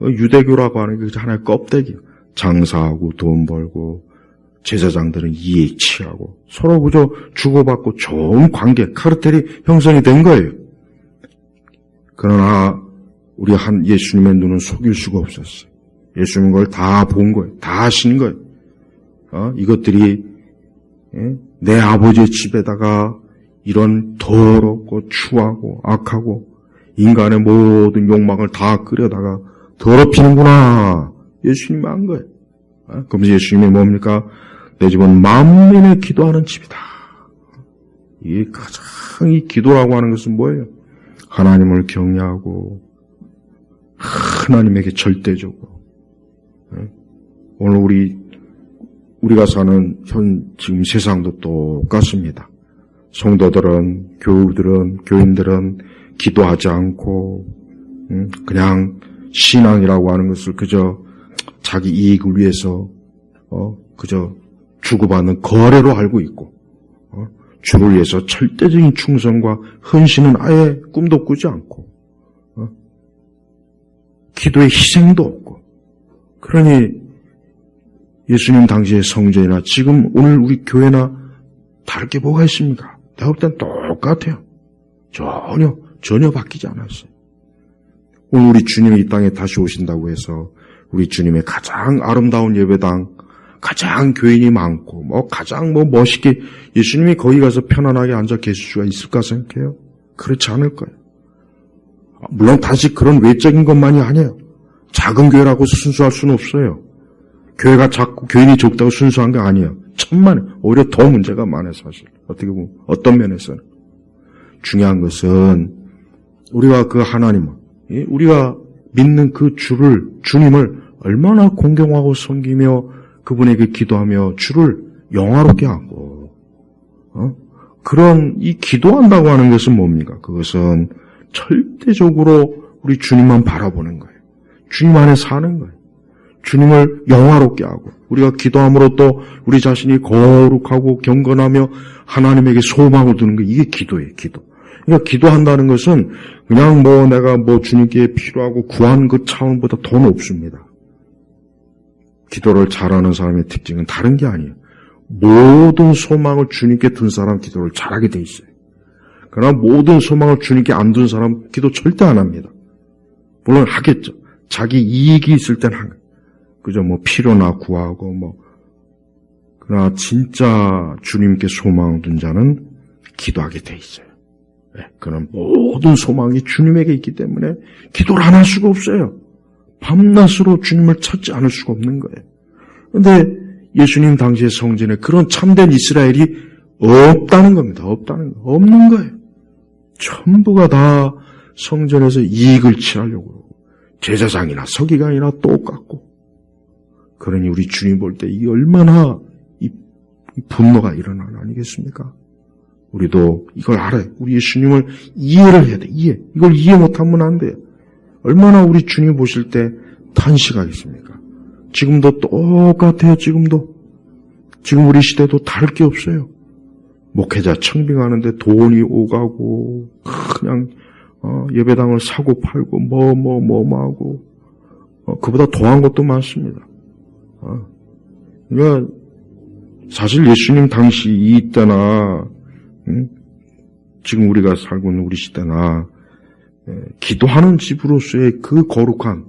유대교라고 하는 게 하나의 껍데기. 장사하고 돈 벌고 제사장들은 이익 취하고 서로 그저 주고받고 좋은 관계, 카르텔이 형성이 된 거예요. 그러나 우리 한 예수님의 눈은 속일 수가 없었어요. 예수님은 그걸 다 본 거예요. 다 아신 거예요. 이것들이 내 아버지의 집에다가 이런 더럽고 추하고 악하고 인간의 모든 욕망을 다 끌어다가 더럽히는구나. 예수님이 한 거예요. 그러면서 예수님이 뭡니까? 내 집은 만민의 기도하는 집이다. 이게 가장 이 기도라고 하는 것은 뭐예요? 하나님을 경외하고 하나님에게 절대적으로. 오늘 우리가 사는 지금 세상도 똑같습니다. 성도들은, 교인들은 기도하지 않고 그냥 신앙이라고 하는 것을 그저 자기 이익을 위해서 그저 주고받는 거래로 알고 있고 주를 위해서 절대적인 충성과 헌신은 아예 꿈도 꾸지 않고 기도의 희생도 없고 그러니 예수님 당시의 성전이나 지금 오늘 우리 교회나 다를 게 뭐가 있습니까? 내가 볼 땐 똑같아요. 전혀 바뀌지 않았어요. 오늘 우리 주님이 이 땅에 다시 오신다고 해서 우리 주님의 가장 아름다운 예배당, 가장 교인이 많고 가장 멋있게 예수님이 거기 가서 편안하게 앉아 계실 수가 있을까 생각해요? 그렇지 않을 거예요. 물론 단지 그런 외적인 것만이 아니에요. 작은 교회라고 순수할 수는 없어요. 교회가 작고 교인이 적다고 순수한 게 아니에요. 천만에 오히려 더 문제가 많아요. 사실 어떻게 보면 어떤 면에서는 중요한 것은 우리가 그 하나님을 우리가 믿는 그 주님을 얼마나 공경하고 섬기며 그분에게 기도하며 주를 영화롭게 하고 그런 이 기도한다고 하는 것은 뭡니까? 그것은 절대적으로 우리 주님만 바라보는 거예요. 주님 안에 사는 거예요. 주님을 영화롭게 하고 우리가 기도함으로 또 우리 자신이 거룩하고 경건하며 하나님에게 소망을 두는 게 이게 기도예요. 기도. 그러니까 기도한다는 것은 그냥 내가 주님께 필요하고 구한 그 차원보다 더 높습니다. 기도를 잘하는 사람의 특징은 다른 게 아니에요. 모든 소망을 주님께 둔 사람 기도를 잘하게 돼 있어요. 그러나 모든 소망을 주님께 안 둔 사람 기도 절대 안 합니다. 물론 하겠죠. 자기 이익이 있을 땐 하는 거예요. 그저 필요나 구하고 그러나 진짜 주님께 소망을 둔 자는 기도하게 돼 있어요. 그런 모든 소망이 주님에게 있기 때문에 기도를 안 할 수가 없어요. 밤낮으로 주님을 찾지 않을 수가 없는 거예요. 그런데 예수님 당시의 성전에 그런 참된 이스라엘이 없다는 겁니다. 없는 거예요. 전부가 다 성전에서 이익을 취하려고 제사장이나 서기관이나 똑같고 그러니 우리 주님 볼 때 이게 얼마나 분노가 일어나는 아니겠습니까? 우리도 이걸 알아요. 우리 예수님을 이해를 해야 돼. 이걸 이해 못하면 안 돼요. 얼마나 우리 주님 보실 때 탄식하겠습니까? 지금도 똑같아요. 지금 우리 시대도 다를 게 없어요. 목회자 청빙하는데 돈이 오가고 그냥 예배당을 사고 팔고 뭐 하고 그보다 더한 것도 많습니다. 그러니까 사실 예수님 당시 이때나 지금 우리가 살고 있는 우리 시대나 기도하는 집으로서의 그 거룩한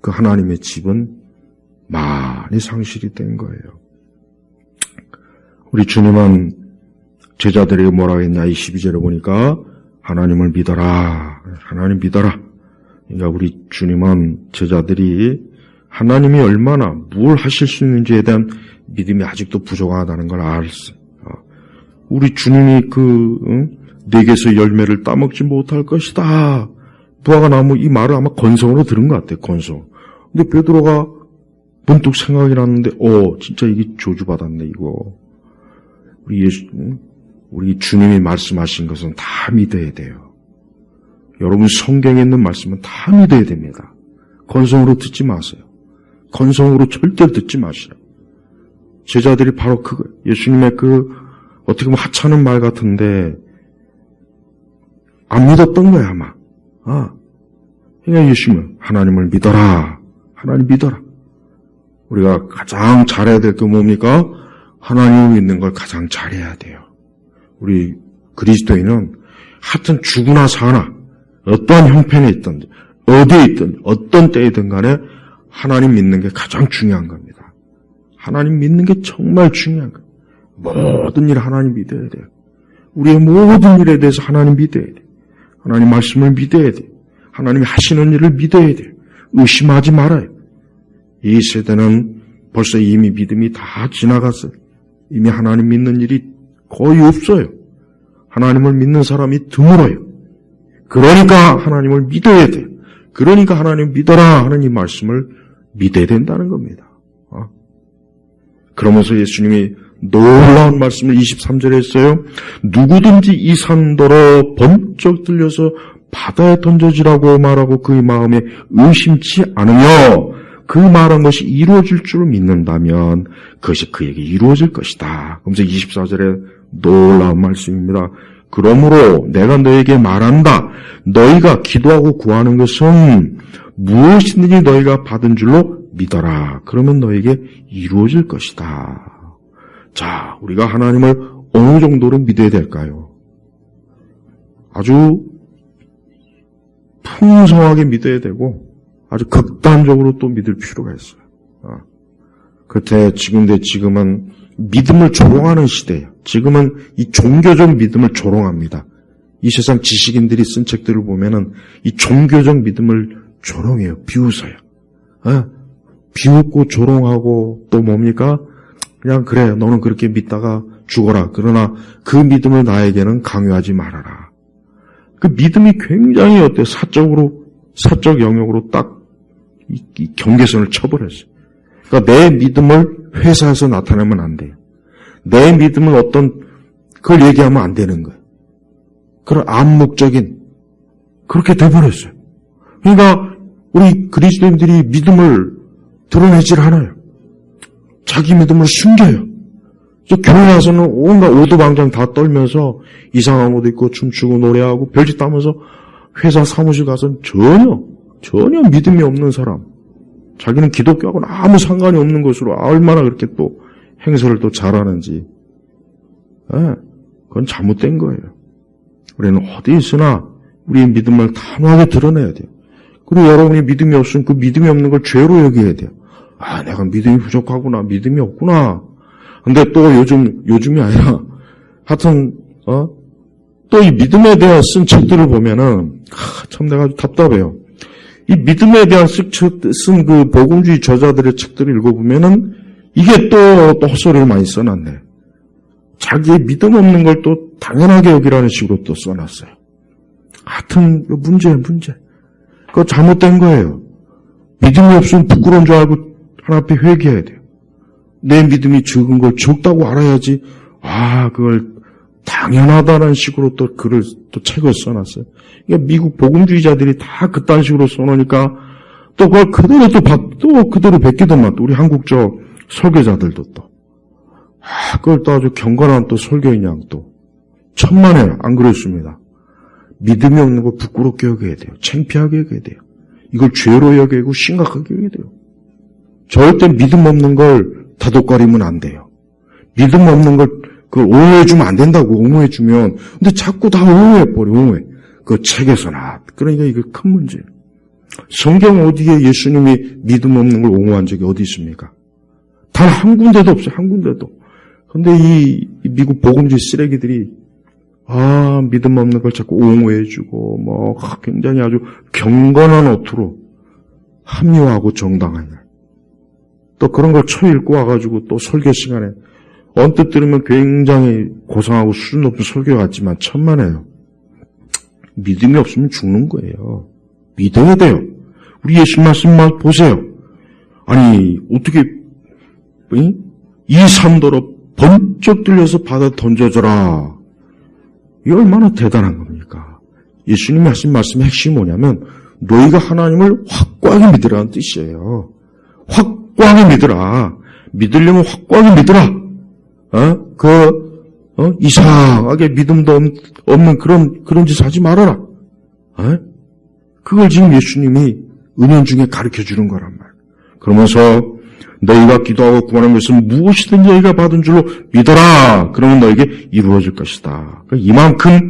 그 하나님의 집은 많이 상실이 된 거예요. 우리 주님은 제자들에게 뭐라고 했냐? 이 12절에 보니까 하나님을 믿어라. 하나님 믿어라. 그러니까 우리 주님은 제자들이 하나님이 얼마나 뭘 하실 수 있는지에 대한 믿음이 아직도 부족하다는 걸 알았어요. 우리 주님이 내게서 열매를 따먹지 못할 것이다. 부하가 나무 이 말을 아마 건성으로 들은 것 같아요. 건성. 근데 베드로가 문득 생각이 났는데 진짜 이게 저주받았네 이거. 우리 주님이 말씀하신 것은 다 믿어야 돼요. 여러분 성경에 있는 말씀은 다 믿어야 됩니다. 건성으로 듣지 마세요. 건성으로 절대로 듣지 마세요. 제자들이 바로 예수님의 어떻게 보면 하찮은 말 같은데 안 믿었던 거야 아마. 그러니까 예수님은 하나님을 믿어라. 하나님 믿어라. 우리가 가장 잘해야 될 게 뭡니까? 하나님을 믿는 걸 가장 잘해야 돼요. 우리 그리스도인은 하여튼 죽으나 사나 어떠한 형편에 있든지 어디에 있든 어떤 때이든 간에 하나님 믿는 게 가장 중요한 겁니다. 하나님 믿는 게 정말 중요한 거예요. 모든 일 하나님 믿어야 돼요. 우리의 모든 일에 대해서 하나님 믿어야 돼요. 하나님 말씀을 믿어야 돼요. 하나님이 하시는 일을 믿어야 돼요. 의심하지 말아요. 이 세대는 벌써 이미 믿음이 다 지나갔어요. 이미 하나님 믿는 일이 거의 없어요. 하나님을 믿는 사람이 드물어요. 그러니까 하나님을 믿어야 돼요. 그러니까 하나님 믿어라 하는 이 말씀을 믿어야 된다는 겁니다. 그러면서 예수님이 놀라운 말씀을 23절에 했어요. 누구든지 이 산더러 번쩍 들려서 바다에 던져지라고 말하고 그의 마음에 의심치 않으며 그 말한 것이 이루어질 줄 믿는다면 그것이 그에게 이루어질 것이다. 그러면서 24절에 놀라운 말씀입니다. 그러므로 내가 너에게 말한다. 너희가 기도하고 구하는 것은 무엇이든지 너희가 받은 줄로 믿어라. 그러면 너에게 이루어질 것이다. 자, 우리가 하나님을 어느 정도로 믿어야 될까요? 아주 풍성하게 믿어야 되고 아주 극단적으로 또 믿을 필요가 있어요. 그때 지금은 믿음을 조롱하는 시대예요. 지금은 이 종교적 믿음을 조롱합니다. 이 세상 지식인들이 쓴 책들을 보면은 이 종교적 믿음을 조롱해요. 비웃어요. 비웃고 조롱하고 또 뭡니까? 그냥 그래 너는 그렇게 믿다가 죽어라. 그러나 그 믿음을 나에게는 강요하지 말아라. 그 믿음이 굉장히 사적 영역으로 딱 이 경계선을 쳐버렸어요. 그러니까 내 믿음을 회사에서 나타내면 안 돼요. 내 믿음을 그걸 얘기하면 안 되는 거예요. 그런 암묵적인 그렇게 돼버렸어요. 그러니까 우리 그리스도인들이 믿음을 드러내질 않아요. 자기 믿음을 숨겨요. 교회 와서는 온갖 오두방정 다 떨면서 이상한 옷 입고 춤추고 노래하고 별짓 따면서 회사 사무실 가서는 전혀 믿음이 없는 사람. 자기는 기독교하고는 아무 상관이 없는 것으로 얼마나 그렇게 또 행세를 또 잘하는지. 그건 잘못된 거예요. 우리는 어디 있으나 우리의 믿음을 단호하게 드러내야 돼요. 그리고 여러분이 믿음이 없으면 그 믿음이 없는 걸 죄로 여겨야 돼요. 내가 믿음이 부족하구나, 믿음이 없구나. 근데 또 요즘이 아니라, 하여튼, 또 이 믿음에 대한 쓴 책들을 보면은, 참 내가 아주 답답해요. 이 믿음에 대한 쓴 그 복음주의 저자들의 책들을 읽어보면은, 이게 또 헛소리를 많이 써놨네. 자기의 믿음 없는 걸 또 당연하게 여기라는 식으로 또 써놨어요. 하여튼, 문제. 그거 잘못된 거예요. 믿음이 없으면 부끄러운 줄 알고 하나 앞에 회개해야 돼요. 내 믿음이 적은 걸 적다고 알아야지. 그걸 당연하다는 식으로 또 글을 또 책을 써놨어요. 그러니까 미국 복음주의자들이 다 그딴 식으로 써놓으니까 또 그걸 그대로 또 그대로 베끼더만 또 우리 한국 설교자들도 또. 그걸 또 아주 경건한 또 설교인 양 또. 천만에 안 그랬습니다. 믿음이 없는 걸 부끄럽게 여겨야 돼요. 창피하게 여겨야 돼요. 이걸 죄로 여기고 심각하게 여겨야 돼요. 절대 믿음 없는 걸 다독거리면 안 돼요. 믿음 없는 걸 그걸 옹호해주면 안 된다고, 옹호해주면. 근데 자꾸 다 옹호해버려, 옹호해. 그 책에서나. 그러니까 이게 큰 문제예요. 성경 어디에 예수님이 믿음 없는 걸 옹호한 적이 어디 있습니까? 단 한 군데도 없어요, 한 군데도. 근데 이 미국 복음주의 쓰레기들이, 믿음 없는 걸 자꾸 옹호해주고, 굉장히 아주 경건한 어투로 합리화하고 정당하냐. 또 그런 걸 쳐읽고 와가지고 또 설교 시간에 언뜻 들으면 굉장히 고상하고 수준 높은 설교 같지만 천만에요. 믿음이 없으면 죽는 거예요. 믿어야 돼요. 우리 예수 말씀만 보세요. 아니 어떻게 이 산더러 번쩍 들려서 바다 던져져라. 이게 얼마나 대단한 겁니까? 예수님이 하신 말씀의 핵심이 뭐냐면 너희가 하나님을 확고하게 믿으라는 뜻이에요. 확고하게 믿으라. 믿으려면 확고하게 믿으라. 이상하게 믿음도 없는 그런 짓 하지 말아라. 그걸 지금 예수님이 은연중에 가르쳐 주는 거란 말이에요. 그러면서 너희가 기도하고 구하는 것은 무엇이든 너희가 받은 줄로 믿어라. 그러면 너에게 이루어질 것이다. 그러니까 이만큼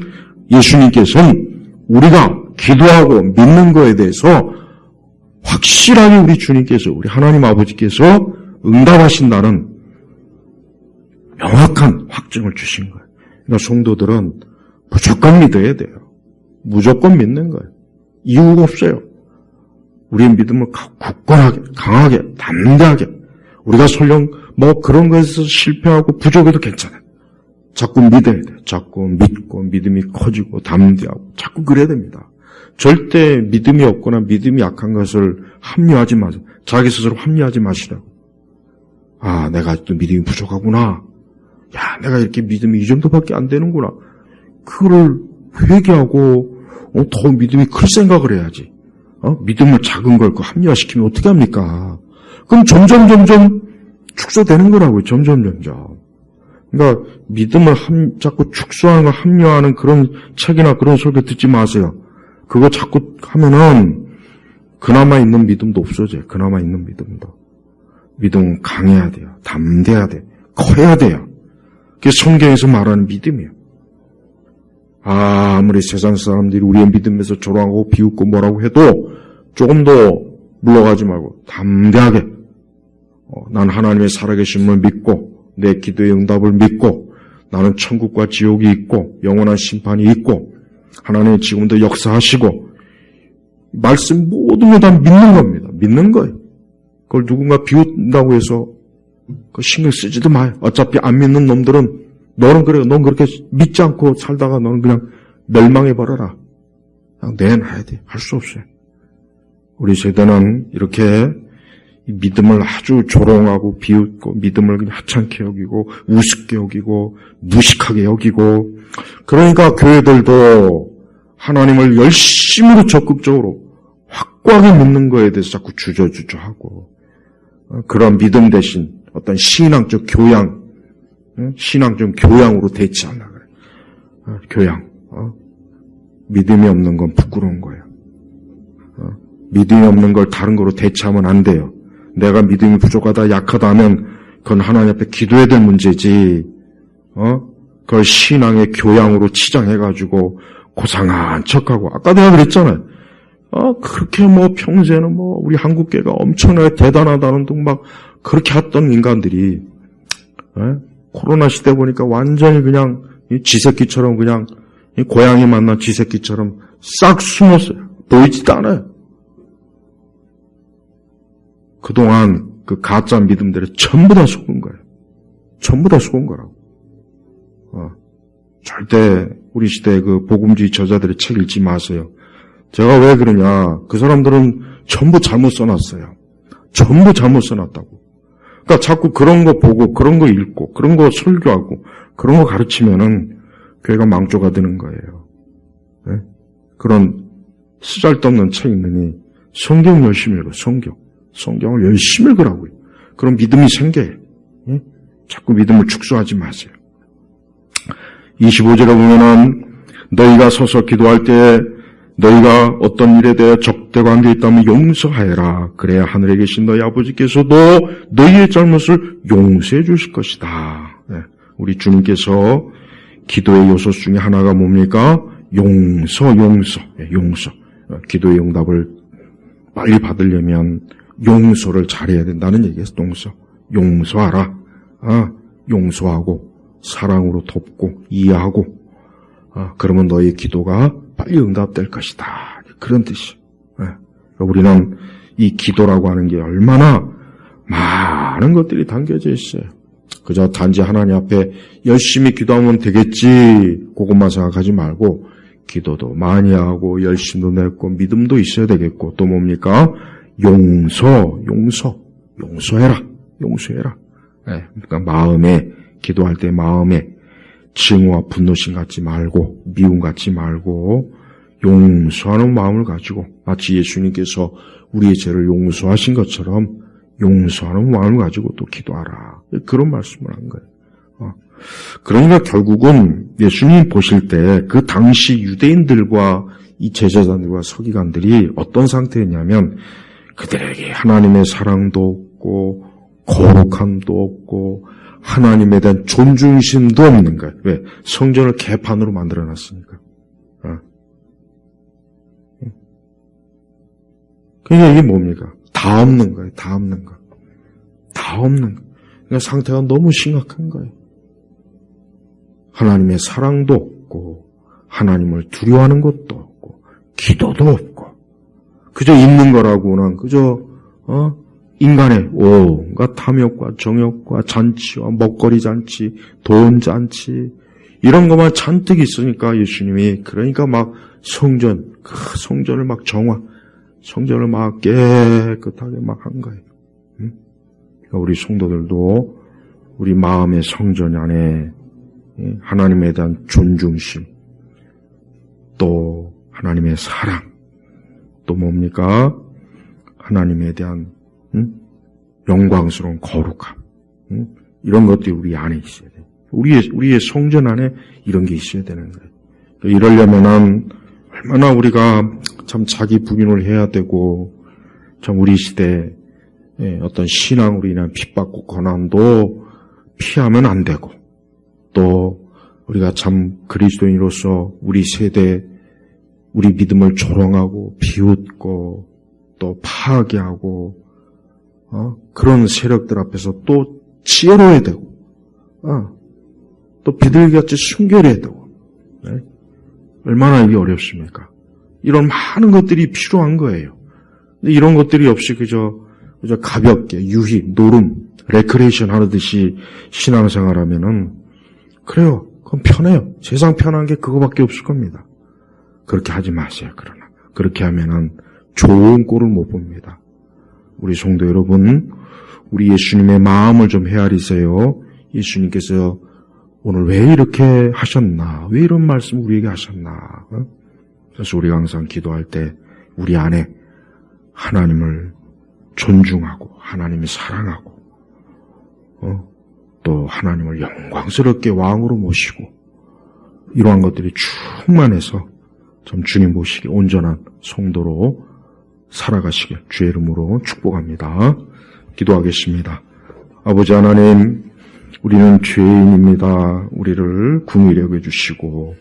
예수님께서는 우리가 기도하고 믿는 거에 대해서 확실하게 우리 주님께서, 우리 하나님 아버지께서 응답하신다는 명확한 확증을 주신 거예요. 그러니까 성도들은 무조건 믿어야 돼요. 무조건 믿는 거예요. 이유가 없어요. 우리의 믿음을 굳건하게, 강하게, 담대하게. 우리가 설령 그런 것에서 실패하고 부족해도 괜찮아요. 자꾸 믿어야 돼요. 자꾸 믿고 믿음이 커지고 담대하고 자꾸 그래야 됩니다. 절대 믿음이 없거나 믿음이 약한 것을 합리화하지 마세요. 자기 스스로 합리화하지 마시라고. 내가 아직도 믿음이 부족하구나. 내가 이렇게 믿음이 이 정도밖에 안 되는구나. 그거를 회개하고 더 믿음이 클 생각을 해야지. 믿음을 작은 걸 합리화시키면 어떻게 합니까? 그럼 점점 축소되는 거라고요. 점점. 그러니까 믿음을 자꾸 축소하는 거 합리화하는 그런 책이나 그런 설교 듣지 마세요. 그거 자꾸 하면은 그나마 있는 믿음도 없어져요. 그나마 있는 믿음도. 믿음은 강해야 돼요. 담대해야 돼요. 커야 돼요. 그게 성경에서 말하는 믿음이에요. 아무리 세상 사람들이 우리의 믿음에서 조롱하고 비웃고 뭐라고 해도 조금 더 물러가지 말고 담대하게 난 하나님의 살아계심을 믿고 내 기도의 응답을 믿고 나는 천국과 지옥이 있고 영원한 심판이 있고 하나님이 지금도 역사하시고 말씀 모든 걸 다 믿는 겁니다. 믿는 거예요. 그걸 누군가 비웃는다고 해서 그 신경 쓰지도 마요. 어차피 안 믿는 놈들은 넌 그렇게 믿지 않고 살다가 너는 그냥 멸망해버려라. 그냥 내놔야 돼. 할 수 없어요. 우리 세대는 이렇게 믿음을 아주 조롱하고 비웃고 믿음을 그냥 하찮게 여기고 우습게 여기고 무식하게 여기고 그러니까 교회들도 하나님을 열심으로 적극적으로 확고하게 믿는 거에 대해서 자꾸 주저주저하고 그런 믿음 대신 어떤 신앙적 교양으로 대체하려고 그래요. 교양. 믿음이 없는 건 부끄러운 거예요. 믿음이 없는 걸 다른 거로 대체하면 안 돼요. 내가 믿음이 부족하다, 약하다 하면 그건 하나님 앞에 기도해야 될 문제지. 그걸 신앙의 교양으로 치장해가지고 고상한 척하고 아까 내가 그랬잖아요. 그렇게 평소에는 우리 한국교회가 엄청나게 대단하다는 둥 막 그렇게 했던 인간들이 코로나 시대 보니까 완전히 그냥 쥐새끼처럼 그냥 고양이 만난 쥐새끼처럼 싹 숨었어요. 보이지도 않아요. 그동안 그 가짜 믿음들에 전부 다 속은 거예요. 전부 다 속은 거라고. 절대 우리 시대의 그 복음주의 저자들의 책 읽지 마세요. 제가 왜 그러냐. 그 사람들은 전부 잘못 써놨어요. 전부 잘못 써놨다고. 그러니까 자꾸 그런 거 보고 그런 거 읽고 그런 거 설교하고 그런 거 가르치면은 교회가 망조가 되는 거예요. 네? 그런 쓰잘데없는 책 있느니 성경 열심히 읽어. 성경을 열심히 읽으라고요. 그럼 믿음이 생겨요. 네? 자꾸 믿음을 축소하지 마세요. 25절에 보면은 너희가 서서 기도할 때 너희가 어떤 일에 대해 적대가 한 게 있다면 용서하여라. 그래야 하늘에 계신 너희 아버지께서도 너희의 잘못을 용서해 주실 것이다. 네. 우리 주님께서 기도의 요소 중에 하나가 뭡니까? 용서. 기도의 응답을 빨리 받으려면 용서를 잘해야 된다는 얘기예요. 용서하라. 용서하고 사랑으로 돕고 이해하고 그러면 너의 기도가 빨리 응답될 것이다. 그런 뜻이에요. 우리는 이 기도라고 하는 게 얼마나 많은 것들이 담겨져 있어요. 그저 단지 하나님 앞에 열심히 기도하면 되겠지 그것만 생각하지 말고 기도도 많이 하고 열심도 냈고 믿음도 있어야 되겠고 또 뭡니까? 용서해라. 그러니까 마음에 기도할 때 마음에 증오와 분노심 갖지 말고 미움 갖지 말고 용서하는 마음을 가지고 마치 예수님께서 우리의 죄를 용서하신 것처럼 용서하는 마음을 가지고 또 기도하라. 그런 말씀을 한 거예요. 그러니까 결국은 예수님 보실 때 그 당시 유대인들과 이 제자들과 서기관들이 어떤 상태였냐면 그들에게 하나님의 사랑도 없고 거룩함도 없고 하나님에 대한 존중심도 없는 거예요. 왜? 성전을 개판으로 만들어놨으니까. 그러니까 이게 뭡니까? 다 없는 거예요. 그러니까 상태가 너무 심각한 거예요. 하나님의 사랑도 없고 하나님을 두려워하는 것도 없고 기도도 없고 그저 있는 거라고는 그저 인간의 온갖 탐욕과 정욕과 잔치와 먹거리 잔치, 돈 잔치 이런 것만 잔뜩 있으니까 예수님이 그러니까 막 성전을 막 성전을 막 깨끗하게 막 한 거예요. 그러니까 우리 성도들도 우리 마음의 성전 안에 하나님에 대한 존중심, 또 하나님의 사랑, 또 뭡니까? 하나님에 대한 영광스러운 거룩함, 이런 것들이 우리 안에 있어야 돼요. 우리의 성전 안에 이런 게 있어야 되는 거예요. 그러니까 이러려면은 얼마나 우리가 참 자기 부인을 해야 되고, 참 우리 시대에 어떤 신앙으로 인한 핍박과 고난도 피하면 안 되고, 또 우리가 참 그리스도인으로서 우리 세대, 우리 믿음을 조롱하고 비웃고 또 파괴하고 그런 세력들 앞에서 또 지혜로워야 되고 또 비둘기같이 순결해야 되고 얼마나 이게 어렵습니까? 이런 많은 것들이 필요한 거예요. 근데 이런 것들이 없이 그저 가볍게 유희, 노름, 레크레이션 하듯이 신앙생활하면은 그래요. 그건 편해요. 세상 편한 게 그거밖에 없을 겁니다. 그렇게 하지 마세요. 그러나 그렇게 하면은 좋은 꼴을 못 봅니다. 우리 성도 여러분, 우리 예수님의 마음을 좀 헤아리세요. 예수님께서 오늘 왜 이렇게 하셨나? 왜 이런 말씀 우리에게 하셨나? 그래서 우리가 항상 기도할 때 우리 안에 하나님을 존중하고 하나님을 사랑하고 또 하나님을 영광스럽게 왕으로 모시고 이러한 것들이 충만해서 참 주님 모시기 온전한 성도로 살아가시길 주의 이름으로 축복합니다. 기도하겠습니다. 아버지 하나님, 우리는 죄인입니다. 우리를 긍휼히 여겨주시고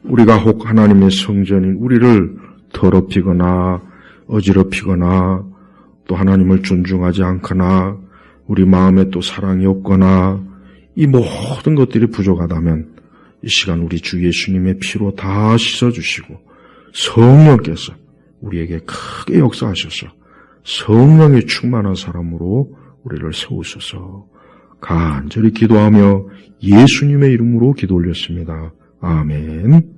우리가 혹 하나님의 성전인 우리를 더럽히거나 어지럽히거나 또 하나님을 존중하지 않거나 우리 마음에 또 사랑이 없거나 이 모든 것들이 부족하다면 이 시간 우리 주 예수님의 피로 다 씻어주시고 성령께서 우리에게 크게 역사하셔서 성령의 충만한 사람으로 우리를 세우소서. 간절히 기도하며 예수님의 이름으로 기도 올렸습니다. 아멘.